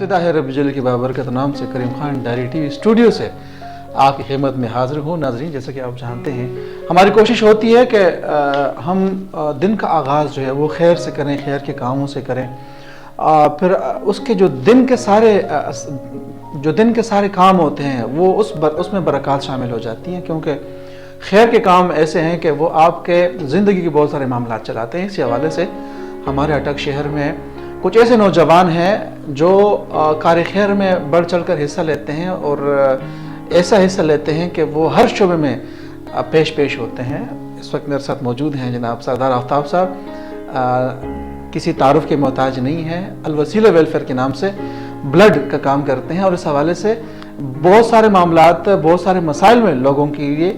इब्तिदा है रब जल की बाबरकत नाम से करीम खान डायरी टीवी स्टूडियो से आपकी खिदमत में हाजिर हूँ। नाजरीन, जैसा कि आप जानते हैं, हमारी कोशिश होती है कि हम दिन का आगाज़ जो है वो खैर से करें, खैर के कामों से करें। फिर उसके जो दिन के सारे काम होते हैं वो उसमें बरक़ात शामिल हो जाती हैं, क्योंकि खैर के काम ऐसे हैं कि वो आपके ज़िंदगी के बहुत सारे मामला चलाते हैं। इसी हवाले से हमारे अटक शहर में कुछ ऐसे नौजवान हैं जो कार खैर में बढ़ चढ़ कर हिस्सा लेते हैं और ऐसा हिस्सा लेते हैं कि वो हर शोबे में पेश होते हैं। इस वक्त मेरे साथ मौजूद हैं जनाब सरदार आफ्ताब साहब। किसी तारुफ के मोहताज नहीं है, अलवसीला वेलफेयर के नाम से ब्लड का काम करते हैं और इस हवाले से बहुत सारे मामलात, बहुत सारे मसाइल में लोगों के लिए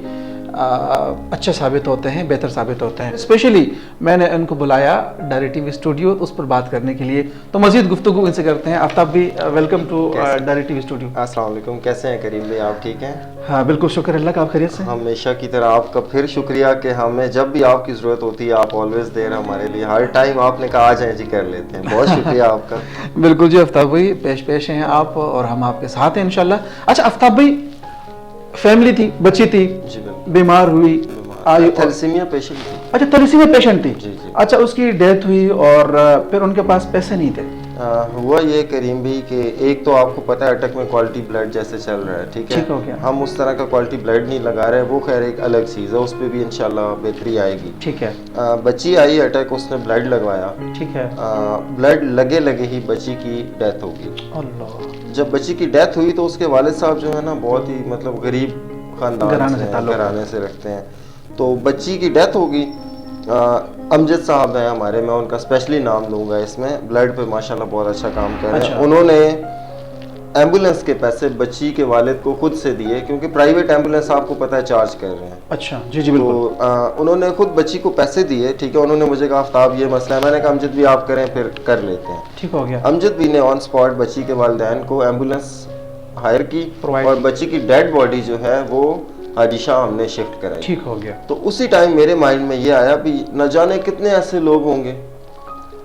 अच्छे साबित होते हैं, बेहतर साबित होते हैं। स्पेशली मैंने इनको बुलाया डायरी टीवी स्टूडियो उस पर बात करने के लिए, तो मज़ीद गुफ्तगू इनसे करते हैं। आफ्ताब भी welcome to diary TV studio. अस्सलाम वालेकुम, कैसे हैं करीम भाई, आप ठीक हैं? हाँ बिल्कुल, शुक्र अल्लाह का, आप खैरियत से? हमेशा की तरह आपका फिर शुक्रिया कि हमें जब भी आपकी ज़रूरत होती है आप ऑलवेज देर हमारे लिए, हर टाइम आपने कहा आ जाए जी, कर लेते हैं। बहुत शुक्रिया आपका। बिल्कुल जी आफ्ताब भाई, पेश हैं आप और हम आपके साथ हैं इंशाल्लाह। अच्छा आफ्ताब भाई, फैमिली थी, बच्ची थी, बीमार हुई, थैलेसीमिया पेशेंट थी। अच्छा, थैलेसीमिया पेशेंट थी। जी। अच्छा, उसकी डेथ हुई और फिर उनके पास पैसे नहीं थे। हुआ ये करीम भाई कि एक तो आपको पता है अटक में क्वालिटी ब्लड जैसे चल रहा है, ठीक है, हम उस तरह का क्वालिटी ब्लड नहीं लगा रहे, वो खैर एक अलग चीज़ है, उस पर भी इंशाल्लाह बेहतरी आएगी। ठीक है। बच्ची आई अटक, उसने ब्लड लगवाया, ठीक है, ब्लड लगे ही बच्ची की डेथ होगी। अल्लाह। जब बच्ची की डेथ हुई तो उसके वालिद साहब जो है ना बहुत ही मतलब गरीब खानदान घराने से रखते हैं, तो बच्ची की डेथ होगी। अमजद साहब हैं हमारे, मैं उनका स्पेशली नाम लूँगा इसमें, ब्लड पे माशाल्लाह बहुत अच्छा काम कर रहे हैं। उन्होंने एम्बुलेंस के पैसे बच्ची के वालिद को खुद से दिए, क्योंकि प्राइवेट एम्बुलेंस आपको पता है चार्ज कर रहे हैं। अच्छा जी बिल्कुल। तो उन्होंने खुद बच्ची को पैसे दिए, ठीक है। उन्होंने मुझे कहा आफ्ताब ये मसला है, मैंने कहा अमजद भी आप करें, फिर कर लेते हैं। ठीक हो गया। अमजद भी ने ऑन स्पॉट बच्ची के वालिदैन को एम्बुलेंस हायर की और बच्ची की डेड बॉडी जो है वो हाजी शाह हमने शिफ्ट कराई। ठीक हो गया। तो उसी टाइम मेरे माइंड में ये आया भी न जाने कितने ऐसे लोग होंगे।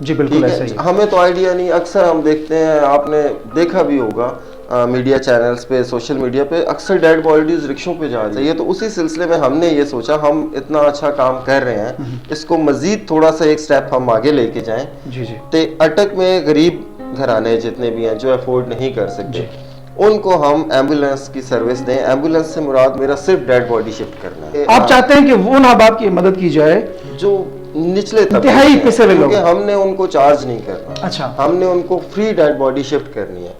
जी बिल्कुल ऐसे ही। हमें तो आइडिया नहीं, अक्सर हम देखते हैं, आपने देखा भी होगा मीडिया चैनल्स पे, सोशल मीडिया पे अक्सर डेड बॉडीज रिक्शों पे जा रही है। तो उसी सिलसिले में हमने ये सोचा हम इतना अच्छा काम कर रहे हैं, इसको मजीद थोड़ा सा एक स्टेप हम आगे लेके जाएं। जी। तो अटक में गरीब घराने जितने भी हैं जो अफोर्ड नहीं कर सकते, उनको हम एम्बुलेंस की सर्विस दें। एम्बुलेंस से मुराद मेरा सिर्फ डेड बॉडी शिफ्ट करना है। आप चाहते हैं कि वो नाबाब की मदद की जाए जो निचले इंतहाई पैसे वाले लोग, हमने उनको चार्ज नहीं करना। अच्छा, हमने उनको फ्री डेड बॉडी शिफ्ट करनी है।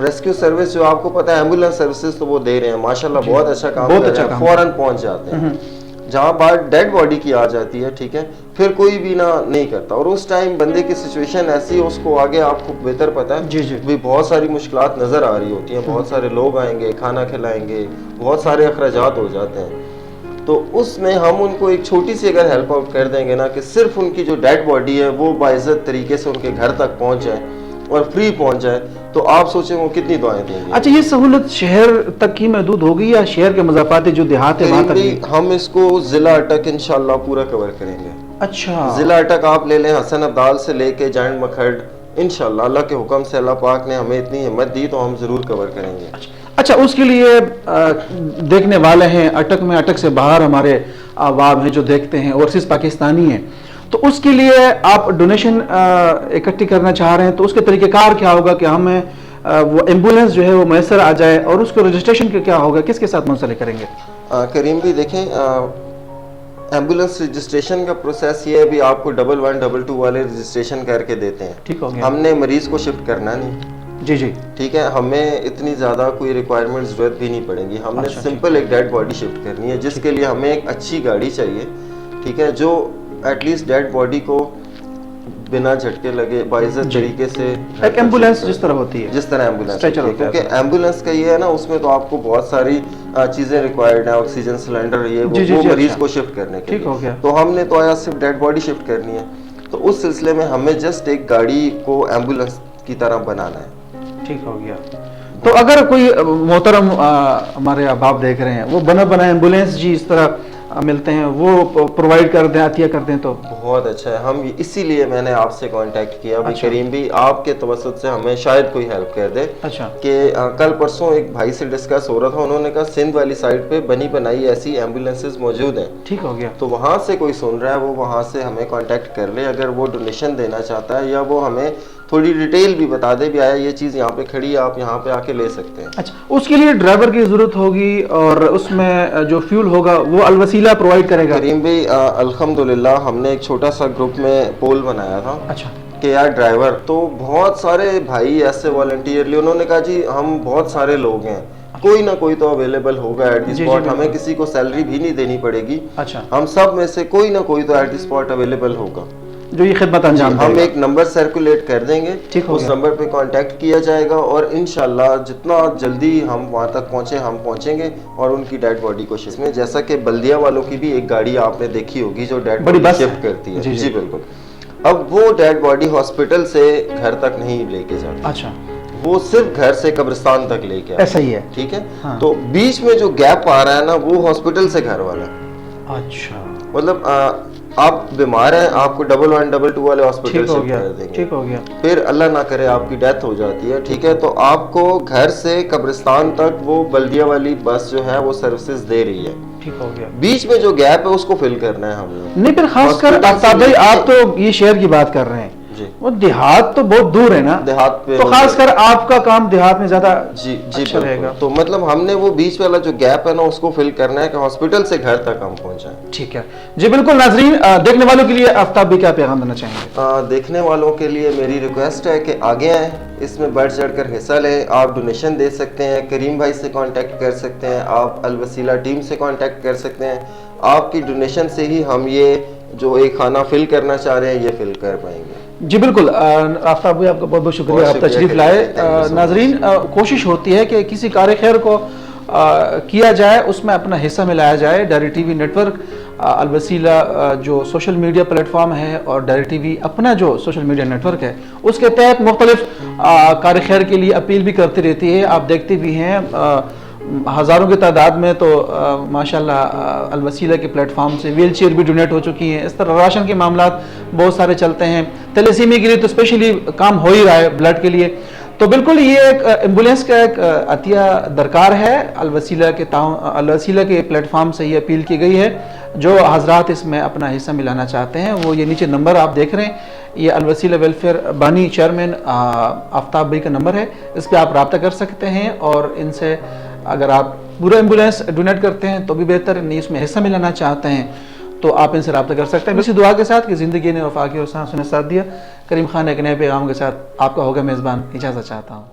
रेस्क्यू सर्विस जो आपको पता है, एम्बुलेंस सर्विसेज तो वो दे रहे हैं माशाल्लाह, बहुत अच्छा काम, बहुत अच्छा काम, फौरन पहुंच जाते हैं। जहाँ बात डेड बॉडी की आ जाती है, ठीक है, फिर कोई भी ना नहीं करता। और उस टाइम बंदे की सिचुएशन ऐसी है, उसको आगे आपको बेहतर पता है जी। भी बहुत सारी मुश्किलात नज़र आ रही होती हैं, बहुत सारे लोग आएंगे, खाना खिलाएंगे, बहुत सारे अखराजात हो जाते हैं। तो उसमें हम उनको एक छोटी सी अगर हेल्प आउट कर देंगे ना, कि सिर्फ उनकी जो डेड बॉडी है वो बाइज्जत तरीके से उनके घर तक पहुँच जाए और फ्री पहुँच जाए, तो आप सोचें वो कितनी दुआएं देंगे। अच्छा, ये सहूलत शहर तक ही महदूद होगी या शहर के मज़ाफ़ाती जो देहात है वहाँ तक? हम इसको जिला अटक इंशाल्लाह पूरा कवर करेंगे। अच्छा, जिला अटक आप ले लें, हसन अब्दाल से लेके जैंड मखड, इंशाल्लाह अल्लाह के हुक्म से, अल्लाह पाक ने हमें इतनी हिम्मत दी तो हम जरूर कवर करेंगे। अच्छा, उसके लिए देखने वाले हैं अटक में, अटक से बाहर हमारे अहबाब हैं जो देखते हैं, ओवरसीज पाकिस्तानी हैं, तो उसके लिए आप डोनेशन इकट्ठी करना चाह रहे हैं, तो उसके तरीक़ेकार क्या होगा कि हमें वो एम्बुलेंस जो है वो मैसर आ जाए, और उसको रजिस्ट्रेशन क्या होगा, किसके साथ मुंसलिक करेंगे? करीम भी देखें, एम्बुलेंस रजिस्ट्रेशन का प्रोसेस ये है भी आपको 1122 वाले रजिस्ट्रेशन करके देते हैं। ठीक हो गया। हमने मरीज को शिफ्ट करना नहीं। जी। ठीक है, हमें इतनी ज़्यादा कोई रिक्वायरमेंट ज़रूरत भी नहीं पड़ेगी। हमने सिंपल एक डेड बॉडी शिफ्ट करनी है, जिसके लिए हमें एक अच्छी गाड़ी चाहिए, ठीक है, जो एटलीस्ट डेड बॉडी को बिना झटके लगे बाइज्जत तरीके से, एक एम्बुलेंस जिस तरह होती है, जिस तरह एम्बुलेंस, क्योंकि एम्बुलेंस का ये है ना, उसमें तो आपको बहुत सारी चीजें रिक्वायर्ड है, ऑक्सीजन सिलेंडर, ये वो मरीज को शिफ्ट करने के लिए। तो हमने तो आया सिर्फ डेड बॉडी शिफ्ट करनी है, तो उस सिलसिले में हमें जस्ट एक गाड़ी को एम्बुलेंस की तरह बनाना है। ठीक हो गया। तो अगर कोई मोहतरम हमारे अहबाब देख रहे हैं, वो बना एम्बुलेंस जी इस तरह मिलते हैं, वो प्रोवाइड कर दें, अतिया कर दें, तो बहुत अच्छा है। हम इसीलिए मैंने आपसे कांटेक्ट किया भी। अच्छा। करीम भी आपके तवसत से हमें शायद कोई हेल्प कर दे। अच्छा। कि कल परसों एक भाई से डिस्कस हो रहा था, उन्होंने कहा सिंध वाली साइड पे बनी बनाई ऐसी एम्बुलेंसेज मौजूद हैं। ठीक हो गया। तो वहाँ से कोई सुन रहा है वो वहाँ से हमें कांटेक्ट कर ले, अगर वो डोनेशन देना चाहता है या वो हमें थोड़ी डिटेल भी बता दे भी आया ये चीज़ यहाँ पे खड़ी है, आप यहाँ पे आके ले सकते हैं। अच्छा, उसके लिए ड्राइवर की ज़रूरत होगी और उसमें जो फ्यूल होगा वो अलवसीला प्रोवाइड करेगा। करीम भाई अल्हम्दुलिल्लाह हमने एक छोटा सा ग्रुप में पोल बनाया था। अच्छा। कि यार ड्राइवर, तो बहुत सारे भाई ऐसे वॉलंटियरली उन्होंने कहा जी हम बहुत सारे लोग हैं, कोई ना कोई तो अवेलेबल होगा एट द स्पॉट, हमें किसी को सैलरी भी नहीं देनी पड़ेगी। अच्छा। हम सब में से कोई ना कोई तो एट द स्पॉट अवेलेबल होगा जो ये खिदमत अंजाम हम एक नंबर सर्कुलेट कर देंगे, उस नंबर पे कांटेक्ट किया जाएगा और इंशाल्लाह जितना जल्दी हम वहाँ तक पहुँचे हम पहुँचेंगे और उनकी डेड बॉडी को शिफ्ट में, जैसा कि बल्दिया वालों की भी एक गाड़ी आपने देखी होगी जो डेड बॉडी शिफ्ट करती है। जी बिल्कुल। अब वो डेड बॉडी हॉस्पिटल से घर तक नहीं लेके जाती। अच्छा। वो सिर्फ घर से कब्रिस्तान तक लेके ऐसा ही है। ठीक है। हाँ। तो बीच में जो गैप आ रहा है ना वो हॉस्पिटल से घर वाला। अच्छा। मतलब आप बीमार हैं, आपको डबल 1 डबल 2 वाले हॉस्पिटल शिफ्ट कर देंगे। ठीक हो गया। फिर अल्लाह ना करे आपकी डेथ हो जाती है, ठीक है, तो आपको घर से कब्रिस्तान तक वो बल्दिया वाली बस जो है वो सर्विसेज दे रही है। ठीक हो गया। बीच में जो गैप है उसको फिल करना है हमने। नहीं, फिर खासकर आफ्ताब भाई आप तो ये शहर की बात कर रहे हैं जी, वो देहात तो बहुत दूर है ना, देहात पे तो खासकर आपका काम देहात में ज्यादा जी अच्छा रहेगा। तो मतलब हमने वो बीच वाला जो गैप है ना उसको फिल करना है कि हॉस्पिटल से घर तक हम पहुंचाएं। ठीक है जी बिल्कुल। नाजरीन, देखने वालों के लिए आफ्ताब भी क्या पैगाम देना चाहेंगे? देखने वालों के लिए मेरी रिक्वेस्ट है कि आगे आए, इसमें बढ़ चढ़ कर हिस्सा लें। आप डोनेशन दे सकते हैं, करीम भाई से कांटेक्ट कर सकते हैं, आप अलवसीला टीम से कांटेक्ट कर सकते हैं। आपकी डोनेशन से ही हम ये जो एक खाना फिल करना चाह रहे हैं ये फिल कर पाएंगे। जी बिल्कुल। आफ्ताब भाई आपका बहुत बहुत शुक्रिया, आप तशरीफ लाए। नाजरीन, कोशिश होती है कि किसी कार्य खैर को किया जाए, उसमें अपना हिस्सा मिलाया जाए। डायरी टीवी नेटवर्क, अलवसीला जो सोशल मीडिया प्लेटफॉर्म है और डायरी टीवी अपना जो सोशल मीडिया नेटवर्क है उसके तहत मुख्तलिफ कार्य खैर के लिए अपील भी करती रहती है। आप देखते भी हैं हज़ारों की तादाद में तो माशाल्लाह अलवसीला के प्लेटफॉर्म से व्हील चेयर भी डोनेट हो चुकी हैं। इस तरह राशन के मामला बहुत सारे चलते हैं, थैलेसीमिया के लिए तो स्पेशली काम हो ही रहा है, ब्लड के लिए। तो बिल्कुल ये एक एम्बुलेंस का एक अतिया दरकार है। अलवसीला के प्लेटफॉर्म से ये अपील की गई है। जो हजरात इसमें अपना हिस्सा मिलाना चाहते हैं वो ये नीचे नंबर आप देख रहे हैं, ये अलवसीला वेलफेयर बानी चेयरमैन आफ्ताब भाई का नंबर है, इस पर आप रब्ता कर सकते हैं और इनसे अगर आप पूरा एम्बुलेंस डोनेट करते हैं तो भी बेहतर, नहीं इसमें हिस्सा मिलाना चाहते हैं तो आप इनसे रब्ता कर सकते हैं। इसी दुआ के साथ कि ज़िंदगी ने वफा की और सांसों ने साथ दिया। करीम खान एक नए पैगाम के साथ आपका होगा मेज़बान, इजाज़त चाहता हूँ।